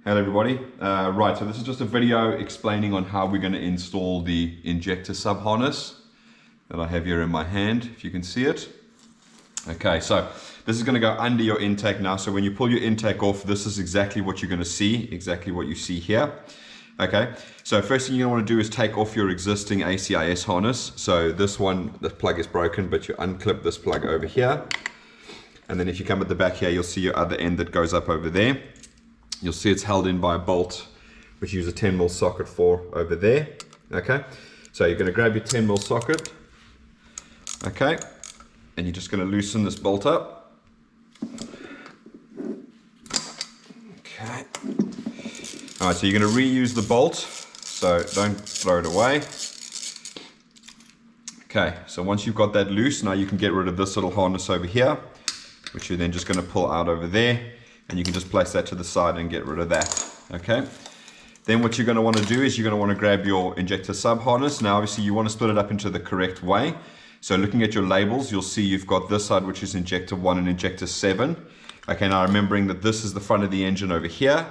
Hello everybody. Right, so this is just a video explaining on how we're going to install the injector sub harness that I have here in my hand, if you can see it. Okay, so this is going to go under your intake now. So when you pull your intake off, this is exactly what you're going to see, exactly what you see here. Okay, so first thing you're going to want to do is take off your existing ACIS harness. So this one, the plug is broken, but you unclip this plug over here. And then if you come at the back here, you'll see your other end that goes up over there. You'll see it's held in by a bolt, which you use a 10mm socket for over there. Okay, so you're going to grab your 10mm socket. Okay, and you're just going to loosen this bolt up. Okay. All right, so you're going to reuse the bolt, so don't throw it away. Okay, so once you've got that loose, now you can get rid of this little harness over here, which you're then just going to pull out over there. And you can just place that to the side and get rid of that. Okay. Then what you're going to want to do is you're going to want to grab your injector sub harness. Now obviously you want to split it up into the correct way. So looking at your labels, you'll see you've got this side, which is injector 1 and injector 7. Okay, now remembering that this is the front of the engine over here.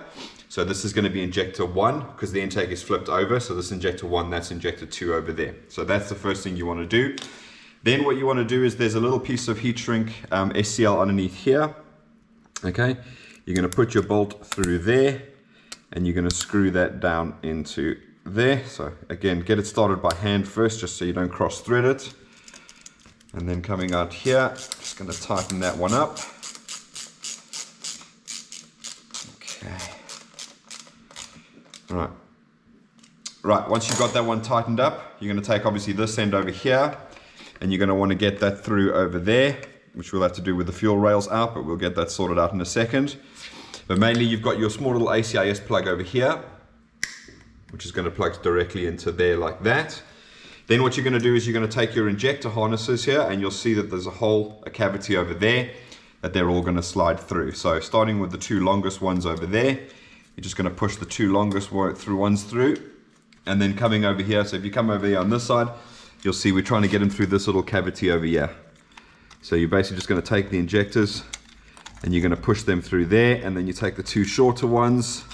So this is going to be injector 1 because the intake is flipped over. So this injector 1, that's injector 2 over there. So that's the first thing you want to do. Then what you want to do is there's a little piece of heat shrink SCL underneath here. Okay. You're going to put your bolt through there and you're going to screw that down into there. So again, get it started by hand first just so you don't cross thread it. And then coming out here, just going to tighten that one up. Okay. All right. Right, once you've got that one tightened up, you're going to take obviously this end over here and you're going to want to get that through over there, which we'll have to do with the fuel rails out, but we'll get that sorted out in a second. But mainly you've got your small little ACIS plug over here, which is going to plug directly into there like that. Then what you're going to do is you're going to take your injector harnesses here and you'll see that there's a hole, a cavity over there that they're all going to slide through. So starting with the two longest ones over there, you're just going to push the two longest ones through. And then coming over here, so if you come over here on this side, you'll see we're trying to get them through this little cavity over here. So you're basically just going to take the injectors and you're going to push them through there, and then you take the two shorter ones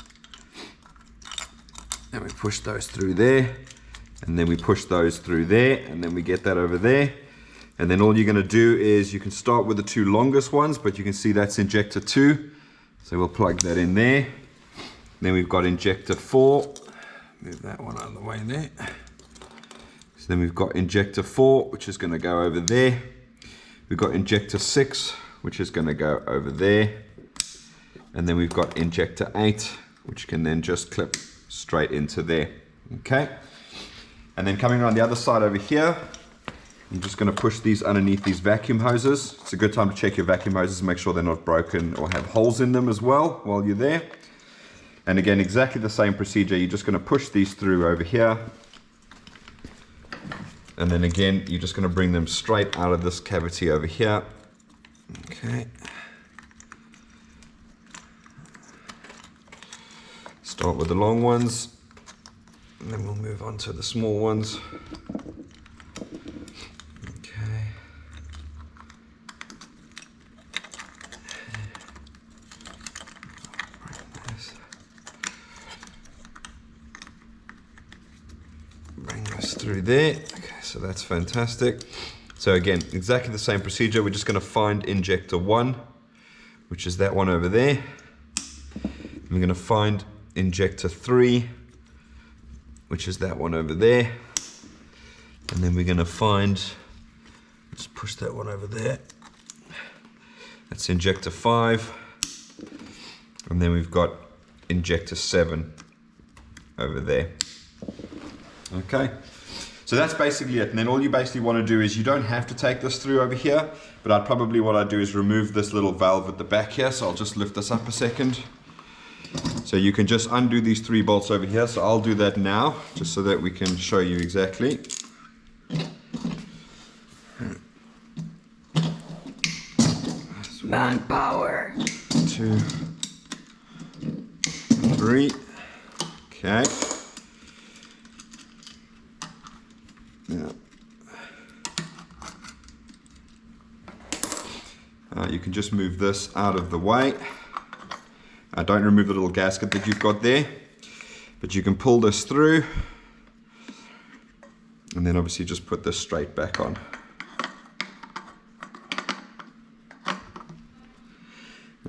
and we push those through there, and then we push those through there, and then we get that over there. And then all you're going to do is you can start with the two longest ones, but you can see that's injector 2, so we'll plug that in there. Then we've got injector 4, move that one out of the way there. So then we've got injector 4, which is going to go over there. We've got injector 6, which is going to go over there. And then we've got injector 8, which can then just clip straight into there. Okay. And then coming around the other side over here, I'm just going to push these underneath these vacuum hoses. It's a good time to check your vacuum hoses, make sure they're not broken or have holes in them as well while you're there. And again, exactly the same procedure. You're just going to push these through over here. And then again, you're just going to bring them straight out of this cavity over here. Okay. Start with the long ones, and then we'll move on to the small ones. Okay. Bring this through there. Okay, so that's fantastic. So again, exactly the same procedure. We're just going to find injector 1, which is that one over there. And we're going to find injector 3, which is that one over there. And then we're going to find, let's push that one over there. That's injector 5. And then we've got injector 7 over there. Okay. So that's basically it. And then all you basically want to do is you don't have to take this through over here, but what I'd do is remove this little valve at the back here. So I'll just lift this up a second. So you can just undo these 3 bolts over here. So I'll do that now, just so that we can show you exactly. Manpower. 2, 3. Okay. Yeah. You can just move this out of the way. Don't remove the little gasket that you've got there, but you can pull this through and then obviously just put this straight back on.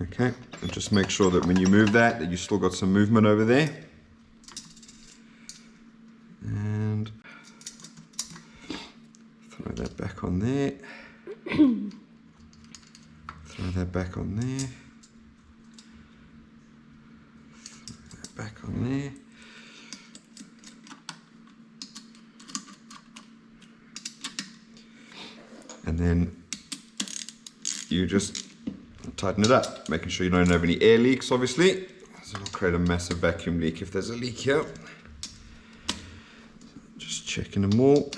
Okay, and just make sure that when you move that you still got some movement over there. And throw that back on there. Throw that back on there. Throw that back on there. And then you just tighten it up, making sure you don't have any air leaks, obviously. So it'll create a massive vacuum leak if there's a leak here. Just checking them all.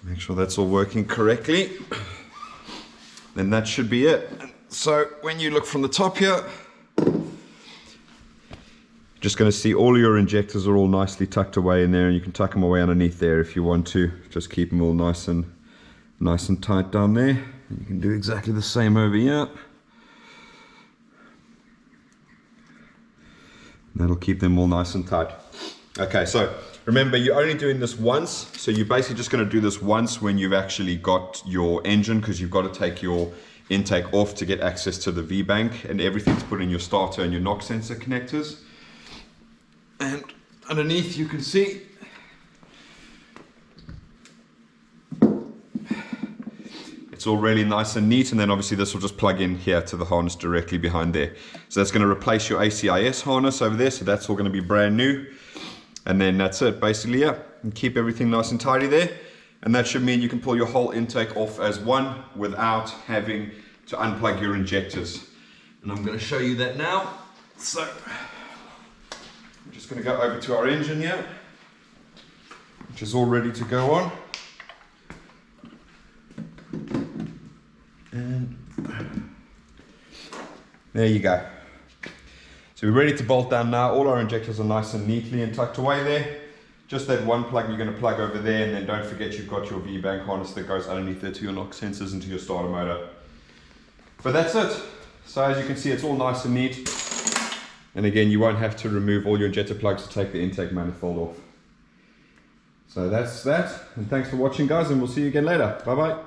Make sure that's all working correctly. Then that should be it. So when you look from the top here, just going to see all your injectors are all nicely tucked away in there, and you can tuck them away underneath there if you want to. Just keep them all nice and tight down there. And you can do exactly the same over here. That'll keep them all nice and tight. Okay, so remember, you're only doing this once, so you're basically just going to do this once when you've actually got your engine, because you've got to take your intake off to get access to the V-bank and everything to put in your starter and your knock sensor connectors. And underneath you can see it's all really nice and neat, and then obviously this will just plug in here to the harness directly behind there. So that's going to replace your ACIS harness over there, so that's all going to be brand new. And then that's it, basically, yeah. And keep everything nice and tidy there. And that should mean you can pull your whole intake off as one without having to unplug your injectors. And I'm going to show you that now. So I'm just going to go over to our engine here, which is all ready to go on. And there you go. So we're ready to bolt down now. All our injectors are nice and neatly and tucked away there. Just that one plug you're going to plug over there, and then don't forget you've got your V-bank harness that goes underneath there to your knock sensors and to your starter motor. But that's it. So as you can see, it's all nice and neat. And again, you won't have to remove all your injector plugs to take the intake manifold off. So that's that. And thanks for watching, guys, and we'll see you again later. Bye-bye.